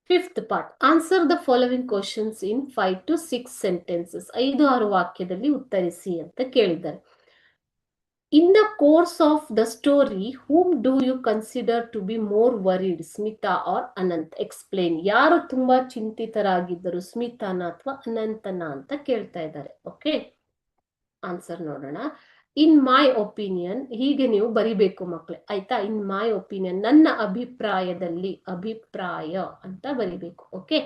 Fifth part, answer the following questions in 5 to 6 sentences. 5-6 ವಾಕ್ಯದಲ್ಲಿ ಉತ್ತರಿಸಿ ಅಂತ ಕೇಳಿದ್ದಾರೆ. In the course of the story, whom do you consider to be more worried, Smita or Anant? Explain. ಯಾರು ತುಂಬಾ ಚಿಂತಿತರಾಗಿದ್ದರು, ಸ್ಮಿತಾನ ಅಥವಾ ಅನಂತನ ಅಂತ ಕೇಳ್ತಾ ಇದ್ದಾರೆ. ಓಕೆ, ಆನ್ಸರ್ ನೋಡೋಣ. ಇನ್ ಮೈ ಒಪಿನಿಯನ್, ಹೀಗೆ ನೀವು ಬರಿಬೇಕು ಮಕ್ಕಳೇ, ಆಯ್ತಾ? ಇನ್ ಮೈ ಒಪಿನಿಯನ್, ನನ್ನ ಅಭಿಪ್ರಾಯದಲ್ಲಿ, ಅಭಿಪ್ರಾಯ ಅಂತ ಬರಿಬೇಕು. Okay,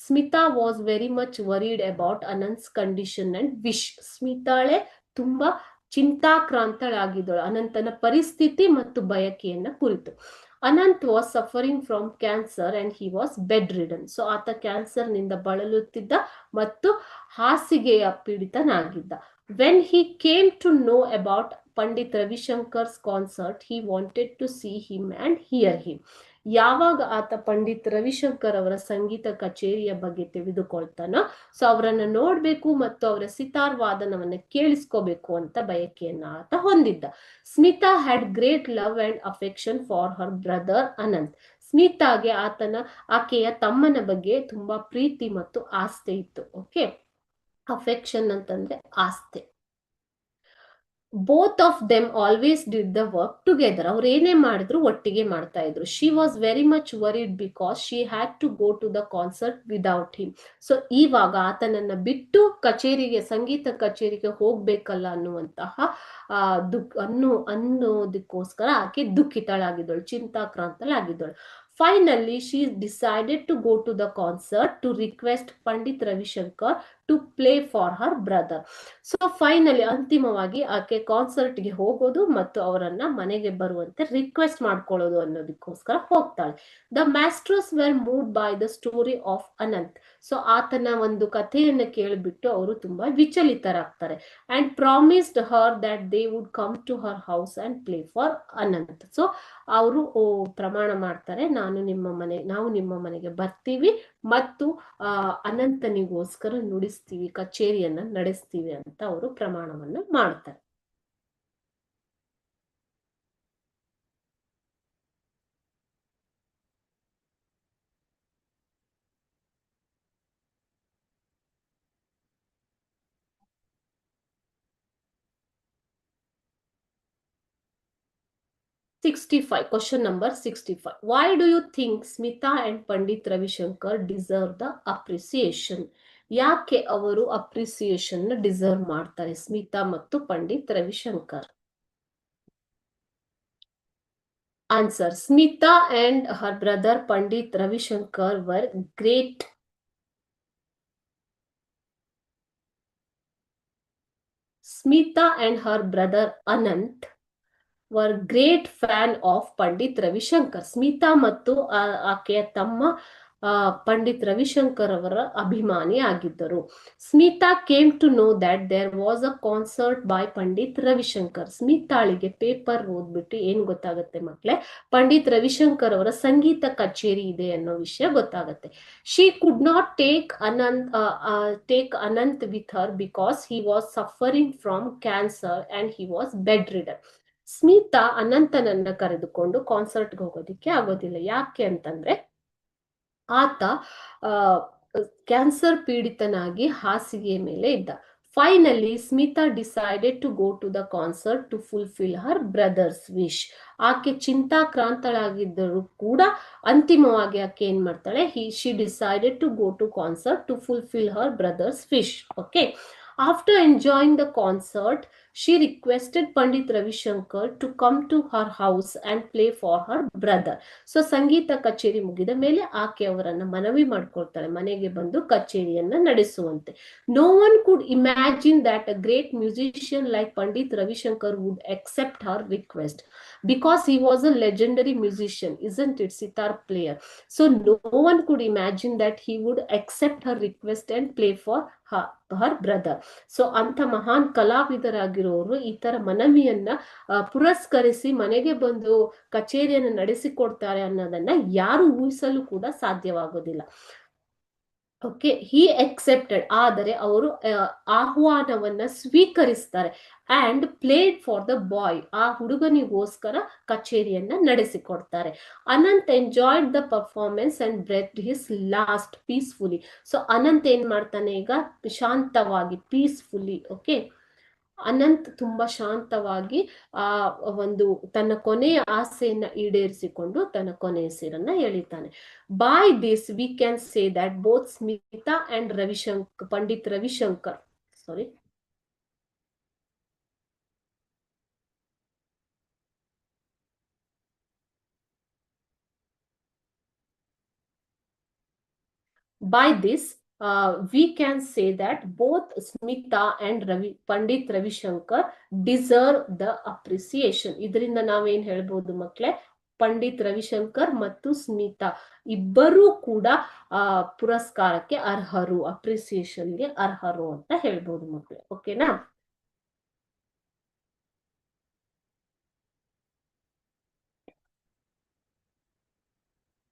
Smita was very much worried about Anant's condition and wish. ಸ್ಮಿತಾಳೆ ತುಂಬಾ ಚಿಂತಾಕ್ರಾಂತಳಾಗಿದ್ದಳು ಅನಂತನ ಪರಿಸ್ಥಿತಿ ಮತ್ತು ಬಯಕೆಯನ್ನ ಕುರಿತು. Anant was suffering from cancer and he was bedridden. So ಆತ ಕ್ಯಾನ್ಸರ್ ನಿಂದ ಬಳಲುತ್ತಿದ್ದ ಮತ್ತು ಹಾಸಿಗೆಯ ಪೀಡಿತನಾಗಿದ್ದ. When he came to know about Pandit Ravi Shankar's concert, he wanted to see him and hear him. ಯಾವಾಗ ಆತ ಪಂಡಿತ್ ರವಿಶಂಕರ್ ಅವರ ಸಂಗೀತ ಕಚೇರಿಯ ಬಗ್ಗೆ ತಿಳಿದುಕೊಳ್ತಾನೋ, ಸೊ ಅವರನ್ನ ನೋಡ್ಬೇಕು ಮತ್ತು ಅವರ ಸಿತಾರ್ ವಾದನವನ್ನ ಕೇಳಿಸ್ಕೋಬೇಕು ಅಂತ ಬಯಕೆಯನ್ನ ಆತ ಹೊಂದಿದ್ದ. Smita had great love and affection for her brother Anant. ಸ್ಮಿತಾಗೆ ಆಕೆಯ ತಮ್ಮನ ಬಗ್ಗೆ ತುಂಬಾ ಪ್ರೀತಿ ಮತ್ತು ಆಸ್ತೆ ಇತ್ತು. ಓಕೆ, ಅಫೆಕ್ಷನ್ ಅಂತಂದ್ರೆ ಆಸ್ತೆ. Both of them always did the work together. ಅವ್ರು ಏನೇ ಮಾಡಿದ್ರು ಒಟ್ಟಿಗೆ ಮಾಡ್ತಾ ಇದ್ರು. She was very much worried because she had to go to the concert without him. So ಇವಾಗ ಆತನನ್ನ ಬಿಟ್ಟು ಸಂಗೀತ ಕಚೇರಿಗೆ ಹೋಗ್ಬೇಕಲ್ಲ ಅನ್ನುವಂತಹ ಅನ್ನೋದಕ್ಕೋಸ್ಕರ ಆಕೆ ದುಃಖಿತಳಾಗಿದ್ದಳು, ಚಿಂತಾಕ್ರಾಂತಳಾಗಿದ್ದಳು. Finally, she decided to go to the concert to request Pandit Ravi Shankar to play for her brother. So finally, ಅಂತಿಮವಾಗಿ ಆಕೆ ಕಾನ್ಸರ್ಟ್ ಗೆ ಹೋಗೋದು ಮತ್ತು ಅವರನ್ನ ಮನೆಗೆ ಬರುವಂತೆ ರಿಕ್ವೆಸ್ಟ್ ಮಾಡ್ಕೊಳ್ಳೋದು ಅನ್ನೋದಕ್ಕೋಸ್ಕರ ಹೋಗ್ತಾಳೆ. The masters were moved by the story of Anant. So ಆತನ ಒಂದು ಕಥೆಯನ್ನ ಕೇಳಿಬಿಟ್ಟು ಅವರು ತುಂಬಾ ವಿಚಲಿತರಾಗ್ತಾರೆ. And promised her that they would come to her house and play for Anant. So ಅವರು ಪ್ರಮಾಣ ಮಾಡ್ತಾರೆ, ನಾವು ನಿಮ್ಮ ಮನೆಗೆ ಬರ್ತೀವಿ ಮತ್ತು ಅನಂತನಿಗೋಸ್ಕರ ನುಡಿಸ್ತೀವಿ, ಕಚೇರಿಯನ್ನ ನಡೆಸ್ತೀವಿ ಅಂತ ಅವರು ಪ್ರಮಾಣವನ್ನ ಮಾಡ್ತಾರೆ. Question number 65. Why do you think Smita and Pandit Ravi Shankar deserve the appreciation? ಯಾಕೆ ಅವರು ಅಪ್ರಿಸಿಯೇಷನ್ ಡಿಸರ್ವ್ ಮಾಡ್ತಾರೆ, ಸ್ಮಿತಾ ಮತ್ತು Pandit Ravishankar? Answer, Smita and her brother Pandit Ravishankar were great. Smita and her brother Anant were great fan of Pandit Ravishankar. Smita ಮತ್ತು ಆಕೆಯ ತಮ್ಮ ಪಂಡಿತ್ ರವಿಶಂಕರ್ ಅವರ ಅಭಿಮಾನಿ ಆಗಿದ್ದರು. Smita came to know that there was a concert by Pandit Ravishankar. ಸ್ಮಿತಾಳಿಗೆ ಪೇಪರ್ ಓದ್ಬಿಟ್ಟು ಏನ್ ಗೊತ್ತಾಗತ್ತೆ ಮಕ್ಳೇ, ಪಂಡಿತ್ ರವಿಶಂಕರ್ ಅವರ ಸಂಗೀತ ಕಚೇರಿ ಇದೆ ಅನ್ನೋ ವಿಷಯ ಗೊತ್ತಾಗತ್ತೆ. She could not take Anant with her because he was suffering from cancer and he was bedridden. Smita ಅನಂತನನ್ನ ಕರೆದುಕೊಂಡು ಕಾನ್ಸರ್ಟ್ಗೆ ಹೋಗೋದಿಕ್ಕೆ ಆಗೋದಿಲ್ಲ. ಯಾಕೆ ಅಂತಂದ್ರೆ ಆತ ಕ್ಯಾನ್ಸರ್ ಪೀಡಿತನಾಗಿ ಹಾಸಿಗೆಯ ಮೇಲೆ ಇದ್ದ. Finally Smita decided to go to the concert to fulfil her brother's wish. ಆಕೆ ಚಿಂತಾಕ್ರಾಂತಳಾಗಿದ್ದರೂ ಕೂಡ ಅಂತಿಮವಾಗಿ ಆಕೆ ಏನ್ ಮಾಡ್ತಾಳೆ, she decided to go to concert to fulfil her brother's wish. Okay, after enjoying the concert, she requested Pandit Ravi Shankar to come to her house and play for her brother. So ಸಂಗೀತ ಕಚೇರಿ ಮುಗಿದ ಮೇಲೆ ಆಕೆ ಅವರನ್ನ ಮನವಿ ಮಾಡ್ಕೊಳ್ತಾಳೆ, ಮನೆಗೆ ಬಂದು ಕಚೇರಿಯನ್ನ ನಡೆಸುವಂತೆ. No one could imagine that a great musician like Pandit Ravi Shankar would accept her request because he was a legendary musician, isn't it, sitar player. So no one could imagine that he would accept her request and play for her brother. So ಅಂತ ಮಹಾನ್ ಕಲಾವಿದರಾಗಿರೋರು ಈ ತರ ಮನವಿಯನ್ನ ಪುರಸ್ಕರಿಸಿ ಮನೆಗೆ ಬಂದು ಕಚೇರಿಯನ್ನು ನಡೆಸಿಕೊಡ್ತಾರೆ ಅನ್ನೋದನ್ನ ಯಾರು ಊಹಿಸಲು ಕೂಡ ಸಾಧ್ಯವಾಗೋದಿಲ್ಲ. ಓಕೆ, ಹಿ ಎಕ್ಸೆಪ್ಟೆಡ್, ಆದರೆ ಅವರು ಆಹ್ವಾನವನ್ನ ಸ್ವೀಕರಿಸ್ತಾರೆ. And played for the boy, ಆ ಹುಡುಗನಿಗೋಸ್ಕರ ಕಚೇರಿಯನ್ನ ನಡೆಸಿಕೊಡ್ತಾರೆ. Anant enjoyed the performance and breath his last peacefully. So Anant ಏನ್ ಮಾಡ್ತಾನೆ ಈಗ, ಶಾಂತವಾಗಿ, ಪೀಸ್ಫುಲಿ. ಓಕೆ, ಅನಂತ್ ತುಂಬಾ ಶಾಂತವಾಗಿ ಆ ಒಂದು ತನ್ನ ಕೊನೆಯ ಆಸೆಯನ್ನ ಈಡೇರಿಸಿಕೊಂಡು ತನ್ನ ಕೊನೆಯ ಸಿರನ್ನ ಎಳಿತಾನೆ. By this we can say that both Smita and Ravishankar, Pandit Ravishankar, sorry, by this we can say that both Smita and Pandit Ravi Shankar deserve the appreciation. ಇದರಿಂದ ನಾವೇನ್ ಹೇಳ್ಬೋದು ಮಕ್ಕಳೇ, ಪಂಡಿತ್ ರವಿಶಂಕರ್ ಮತ್ತು ಸ್ಮಿತಾ ಇಬ್ಬರೂ ಕೂಡ ಪುರಸ್ಕಾರಕ್ಕೆ ಅರ್ಹರು, ಅಪ್ರಿಸಿಯೇಷನ್ಗೆ ಅರ್ಹರು ಅಂತ ಹೇಳ್ಬೋದು ಮಕ್ಕಳೇ. ಓಕೆನಾ?